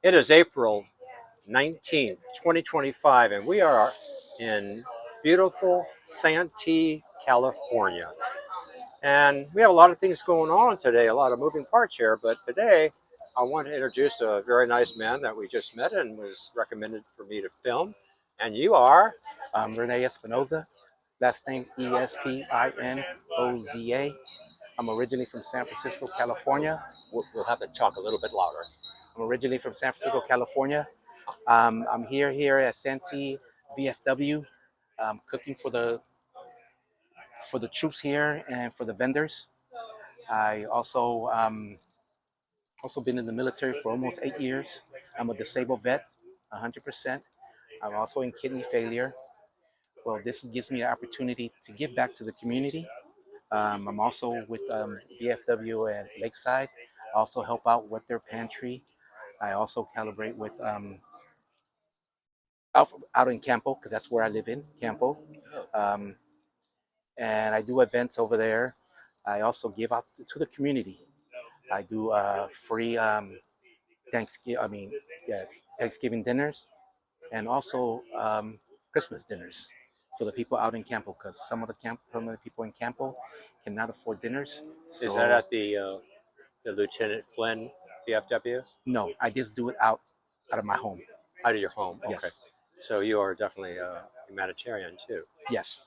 It is April 19th, 2025, and we are in beautiful Santee, California. And we have a lot of things going on today, a lot of moving parts here. But today, I want to introduce a very nice man that we just met and was recommended for me to film. And you are? Rene Espinoza, last name Espinoza. I'm originally from San Francisco, California. We'll have to talk a little bit louder. I'm originally from San Francisco, California. I'm here at Santee VFW, cooking for the troops here and for the vendors. I also been in the military for almost 8 years. I'm a disabled vet, 100%. I'm also in kidney failure. Well, this gives me an opportunity to give back to the community. I'm also with VFW at Lakeside. I also help out with their pantry. I also calibrate with out in Campo because that's where I live in Campo, um, and I do events over there. I also give out to the community. I do free Thanksgiving. Yeah, Thanksgiving dinners and also Christmas dinners for the people out in Campo because some of the people in Campo cannot afford dinners. Is that So at the Lieutenant Flynn VFW? no, I just do it out of my home. Out of your home? Okay. Yes, So you are definitely a humanitarian too. yes.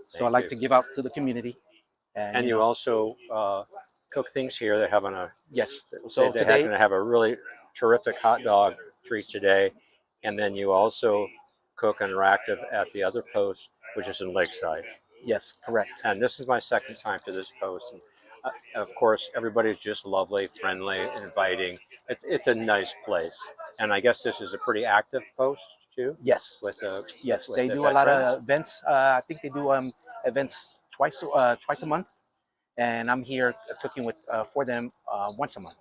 So I Thank like you. to give out to the community, and And you also cook things here. They're having a yes. say So they're today, going to have a really terrific hot dog treat today, and then you also cook and are active at the other post, which is in Lakeside. yes, correct. And this is my second time to this post. And of course, everybody's just lovely, friendly, inviting. It's a nice place, and I guess this is a pretty active post too, Yes, with yes. with They the do a lot veterans. of events. I think they do events twice a month, and I'm here cooking with for them once a month.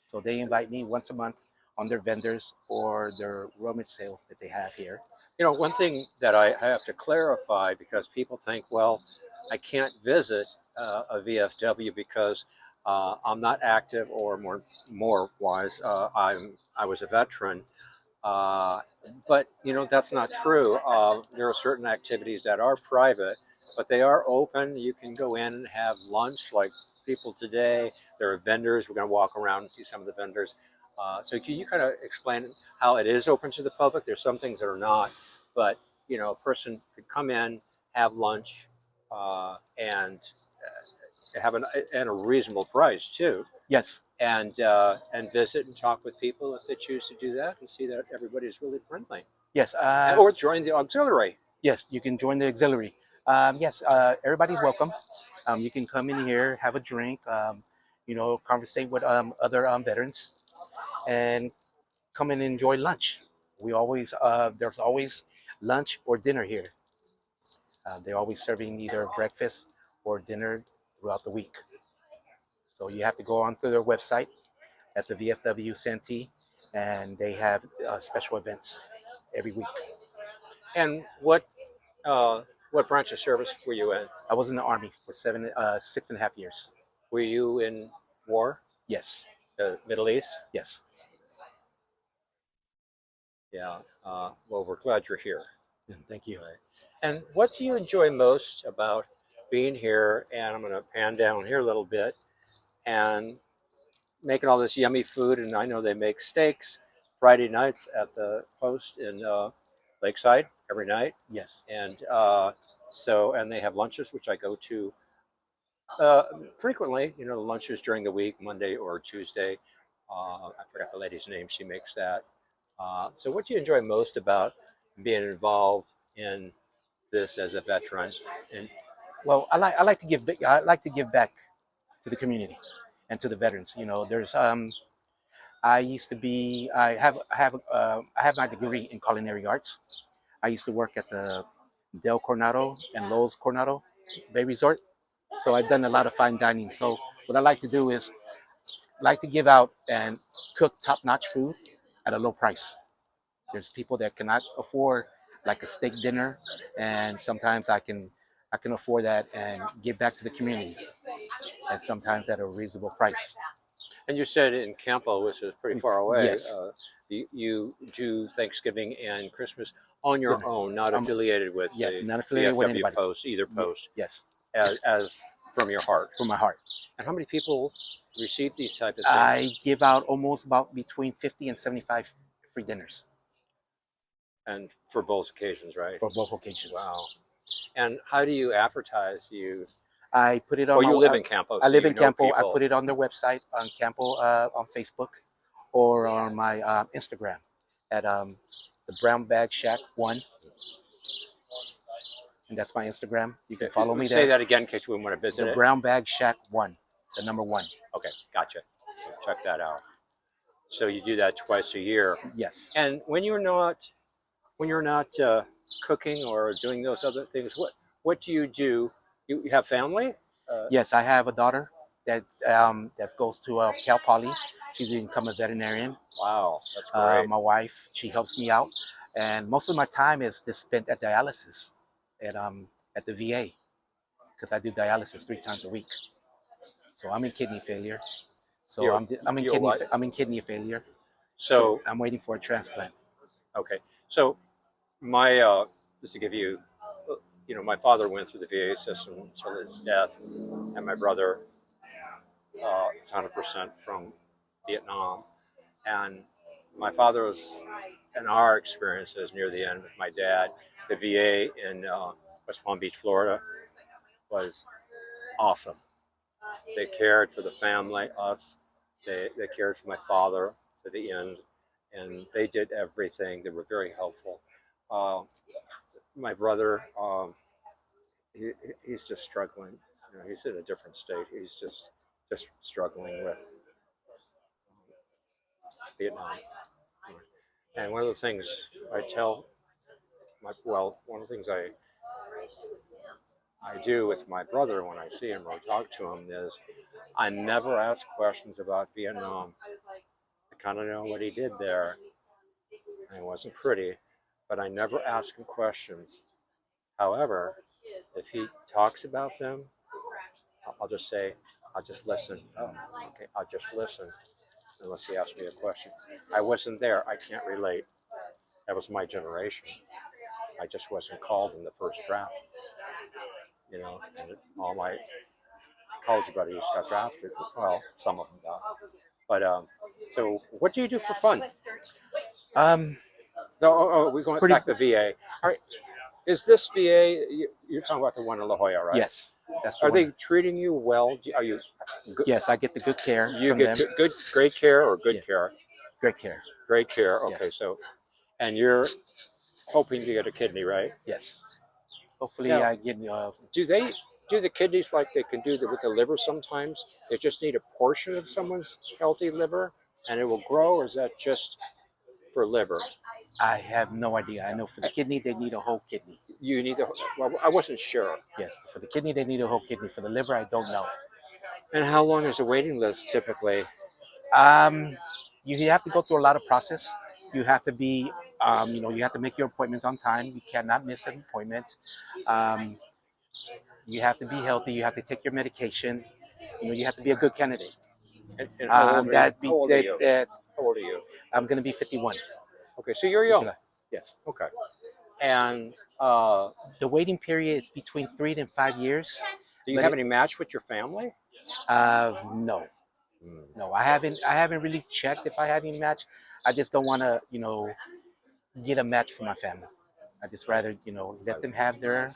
So they invite me once a month on their vendors or their rummage sales that they have here. One thing that I have to clarify because people think, well, I can't visit a VFW because I'm not active, or more wise, I was a veteran. Uh, but that's not true. There are certain activities that are private, but they are open. You can go in and have lunch, like people today. There are vendors. We're going to walk around and see some of the vendors. So can you kind of explain how it is open to the public? There's some things that are not, but a person could come in, have lunch, and have and a reasonable price too, Yes, and visit and talk with people if they choose to do that, and see that everybody's really friendly, yes, or join the auxiliary. yes. You can join the auxiliary. Yes, everybody's welcome. You can come in here, have a drink, conversate with other veterans, and come and enjoy lunch. We always there's always lunch or dinner here. They're always serving either breakfast or dinner throughout the week. So you have to go onto their website at the VFW Santee, and they have special events every week. And what branch of service were you in? I was in the Army for 6.5 years. Were you in war, Yes, the Middle East? yes. Yeah. Well, we're glad you're here. Thank you. Right. And what do you enjoy most about being here? And I'm going to pan down here a little bit, and making all this yummy food. And I know they make steaks Friday nights at the Post in Lakeside every night. Yes, And and they have lunches, which I go to frequently. The lunches during the week, Monday or Tuesday. I forgot the lady's name. She makes that. So, what do you enjoy most about being involved in this as a veteran? And well, I like to give back to the community and to the veterans. There's I have my degree in culinary arts. I used to work at the Del Coronado and Lowe's Coronado Bay Resort, so I've done a lot of fine dining. So what I like to do is like to give out and cook top-notch food at a low price. There's people that cannot afford like a steak dinner, and sometimes I can afford that and give back to the community, and sometimes at a reasonable price. And you said in Campo, which is pretty far away, Yes. you do Thanksgiving and Christmas on Yeah, your own, not um, affiliated with yeah, the not affiliated with VFW anybody. Post, either post, Yes, as from your heart. from my heart. And how many people receive these type of things? I give out almost about between 50 and 75 free dinners And for both occasions, right? for both occasions. Wow. And how do you advertise? You I put it on well, my. you live in Campo, I so live you in know Campo. I put people. it on their website on Campo on Facebook or on my Instagram at the Brown Bag Shack 1, and that's my Instagram. You can follow me Say there. that again in case we want to visit The it. Brown Bag Shack 1, the number 1. Okay, gotcha. Check that out. So you do that twice a year. Yes. And when you're not cooking or doing those other things, what do? You have family? Yes, I have a daughter that goes to Cal Poly. She's become a veterinarian. Wow, that's great. My wife, she helps me out, and most of my time is just spent at dialysis at the VA because I do dialysis 3 times a week. So I'm in kidney failure. So You're, what? I'm in kidney failure. So So I'm waiting for a transplant. okay. So my just to give you, my father went through the VA system until his death, and my brother is 100% from Vietnam, and my father was, in our experiences near the end with my dad, the VA in West Palm Beach, Florida, was awesome. They cared for the family, us. They cared for my father to the end, and they did everything. They were very helpful. Uh, my brother, he's just struggling. He's in a different state. He's just struggling with Vietnam. And one of the things I tell one of the things I do with my brother when I see him or talk to him is I never ask questions about Vietnam. I kind of know what he did there, and it wasn't pretty, but I never ask him questions. However, if he talks about them, I'll just say, I'll just listen. Oh, okay, I'll just listen unless he asks me a question. I wasn't there. I can't relate. That was my generation. I just wasn't called in the first draft, and all my college buddies got drafted. Well, some of them got. But so what do you do for fun? Um, We're going pretty back to VA. All right, is this VA? You're talking about the one in La Jolla, right? yes, that's the Are one. they treating you well? Are you? Yes, I get the good care You from get them. great care or good Yeah, care? great care. Great care. Okay, Yes, so and you're hoping to get a kidney, right? yes. Hopefully, Now, I get. do they do the kidneys like they can do with the liver sometimes? They just need a portion of someone's healthy liver and it will grow, or is that just for liver? I have no idea. I know for the kidney, they need a whole kidney. You need the. Well, I wasn't sure. Yes, for the kidney, they need a whole kidney. For the liver, I don't know. And how long is a waiting list typically? Um, you have to go through a lot of process. You have to be, you have to make your appointments on time. You cannot miss an appointment. Um, you have to be healthy. You have to take your medication. You have to be a good candidate. And how old are you? How old are you? That How old are you? I'm going to be 51. Okay, so you're young. Yes. Okay. And The waiting period is between 3 and 5 years. do you have any match with your family? No, Hmm. no, I haven't. I haven't really checked if I have any match. I just don't want to, get a match for my family. I just rather, let them have their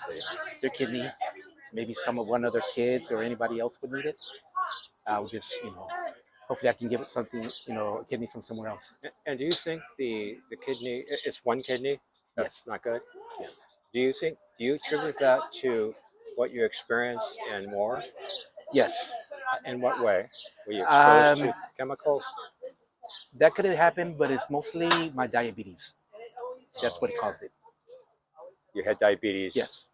kidney. Maybe some of one of their kids or anybody else would need it. I'll just, hopefully I can give it something, a kidney from somewhere else. And do you think the kidney? It's one kidney. That's Yes. not good. Yes. Do you attribute that to what you experienced and more? Yes. In what way? Were you exposed to chemicals? That could have happened, but it's mostly my diabetes. That's what caused it. You had diabetes. Yes.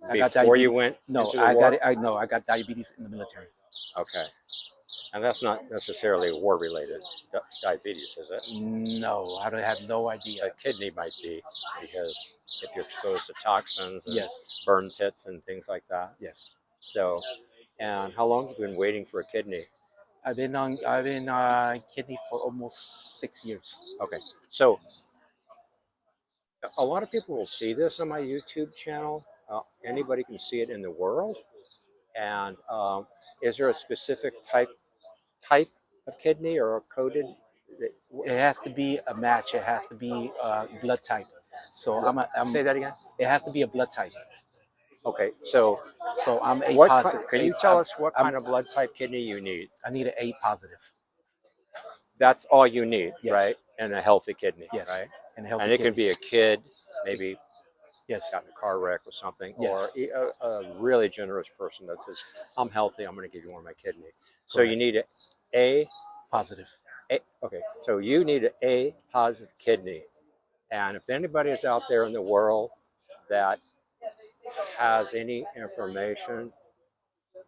I got before diabetes. You went No, into the I war? got it. I got diabetes in the military. Okay. And that's not necessarily war-related diabetes, is it? No, I don't have no idea. A kidney might be, because if you're exposed to toxins and Yes. burn pits and things like that. Yes. So, and how long have you been waiting for a kidney? I've been kidney for almost 6 years. Okay, so a lot of people will see this on my YouTube channel. Anybody can see it in the world. And is there a specific type of kidney or a coded? It has to be a match. It has to be blood type. So Say that again. it has to be a blood type. Okay, so So I'm A what positive. can you tell us what kind of blood type kidney you need? I need an A positive. That's all you need, Yes. right? And a healthy kidney, Yes. right? And a healthy And it kidney. can be a kid, maybe Yes. got in a car wreck or something, Yes. or a really generous person that says, "I'm healthy. I'm going to give you one of my kidney." So Correct. you need a Positive. okay. So you need an A positive kidney, and if anybody is out there in the world that has any information,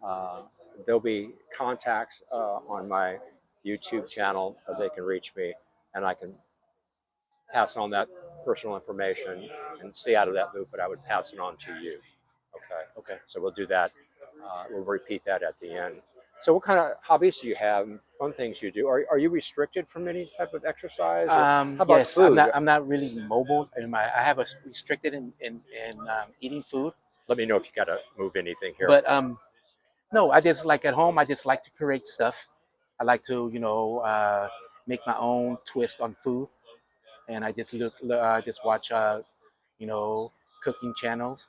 uh, there'll be contacts on my YouTube channel that they can reach me, and I can pass on that personal information and stay out of that loop, but I would pass it on to you. Okay. Okay. So we'll do that. We'll repeat that at the end. So what kind of hobbies do you have? Fun things you do? Are you restricted from any type of exercise? Or how about Yes, food? I'm not really mobile. I have a restricted in eating food. Let me know if you got to move anything here. But no, I just like at home. I just like to create stuff. I like to make my own twist on food, and I just just watch you know cooking channels.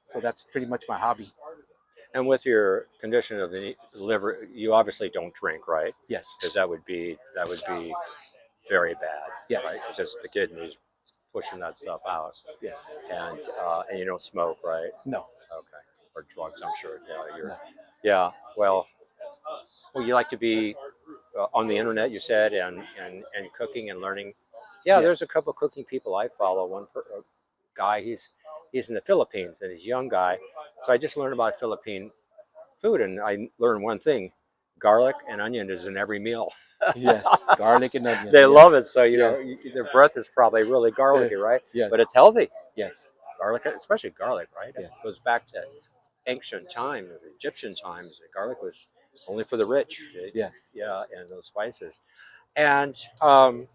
So that's pretty much my hobby. And with your condition of the liver, you obviously don't drink, right? Yes. Because that would be very bad. Yes. Right? Because it's the kidneys pushing that stuff out. Yes. And you don't smoke, right? No. Okay. Or drugs, I'm sure. Yeah. No. Yeah. Well, you like to be on the internet, you said, and cooking and learning. Yeah, Yes. there's a couple of cooking people I follow. A guy, he's in the Philippines, and he's a young guy. So I just learned about Philippine food, and I learned one thing: garlic and onion is in every meal. Yes. Garlic and onion. They Yes. love it, so Yes. their breath is probably really garlicky, right? Yes. But it's healthy. Yes. Garlic, especially garlic, right? Yes. It goes back to ancient times, Egyptian times. Garlic was only for the rich. Yes. Yeah, and those spices. And how,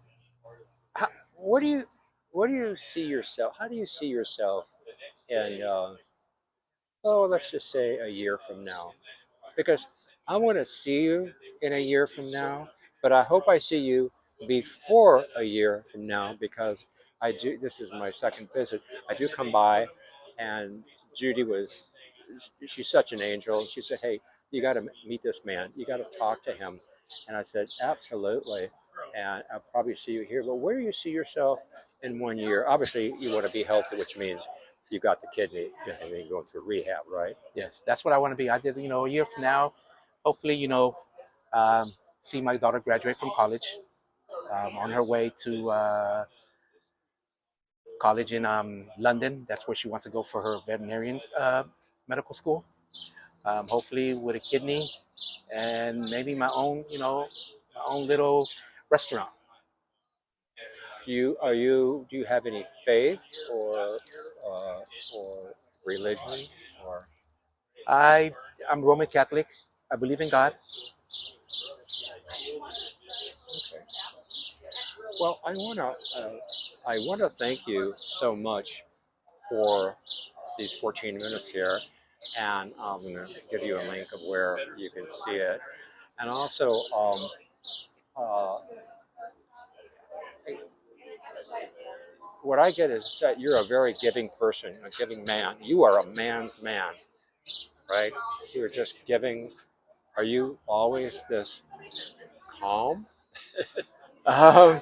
what do you see yourself? How do you see yourself in let's just say a year from now? Because I want to see you in a year from now, but I hope I see you before a year from now because I do. This is my second visit. I do come by, and Judy she's such an angel. She said, "Hey, you got to meet this man. You got to talk to him." And I said, "Absolutely." And I'll probably see you here. But where do you see yourself in 1 year? Obviously, you want to be healthy, which means you got the kidney and then going through rehab, right? Yes. That's what I want to be. I did, a year from now, hopefully, see my daughter graduate from college, on her way to college in London. That's where she wants to go for her veterinarian medical school. Hopefully, with a kidney and maybe my own little restaurant. Do you have any faith or religion or I'm Roman Catholic. I believe in God. okay? Well, I want to thank you so much for these 14 minutes here, and I'm going to give you a link of where you can see it, and also uh, what I get is that you're a very giving person, a giving man. You are a man's man, right? You're just giving. Are you always this calm? Um,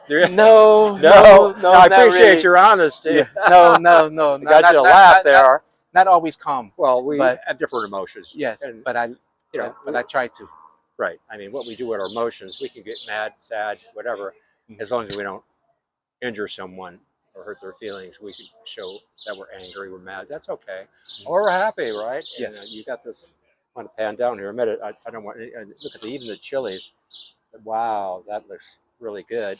No, no, no, no, I not appreciate really. your honesty. Yeah, no, no, no, Got you to laugh there. not always calm, Well, we but have different emotions. yes, And, but I try to. right. I mean, what we do with our emotions, we can get mad, sad, whatever, as long as we don't injure someone or hurt their feelings, we can show that we're angry, we're mad. That's okay. Or we're happy, right? Yes. And, you got this. I want to pan down here a minute. I don't want look at even the chilies. Wow, that looks really good.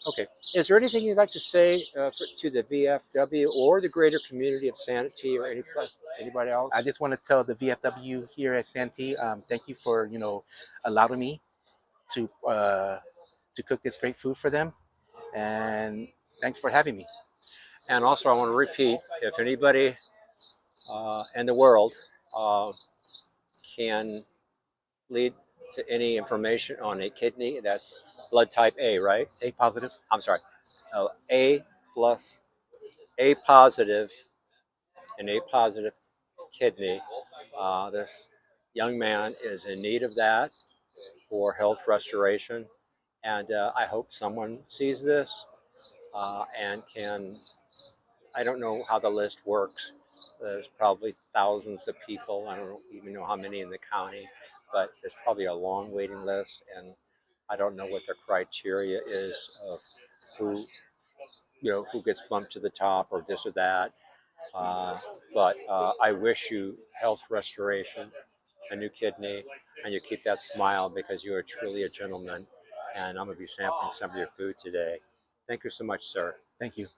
Okay. Is there anything you'd like to say to the VFW or the greater community of Santee or anybody else? I just want to tell the VFW here at Santee, thank you for allowing me to cook this great food for them, and thanks for having me. And also, I want to repeat: if anybody in the world can lead to any information on a kidney, that's blood type A, right? A positive. I'm sorry, A plus, A positive, an A positive kidney. This young man is in need of that for health restoration, and I hope someone sees this and can. I don't know how the list works. There's probably thousands of people. I don't even know how many in the county, but there's probably a long waiting list, and I don't know what the criteria is of who who gets bumped to the top or this or that. Uh, but I wish you health restoration, a new kidney, and you keep that smile because you are truly a gentleman. And I'm going to be sampling some of your food today. Thank you so much, sir. Thank you.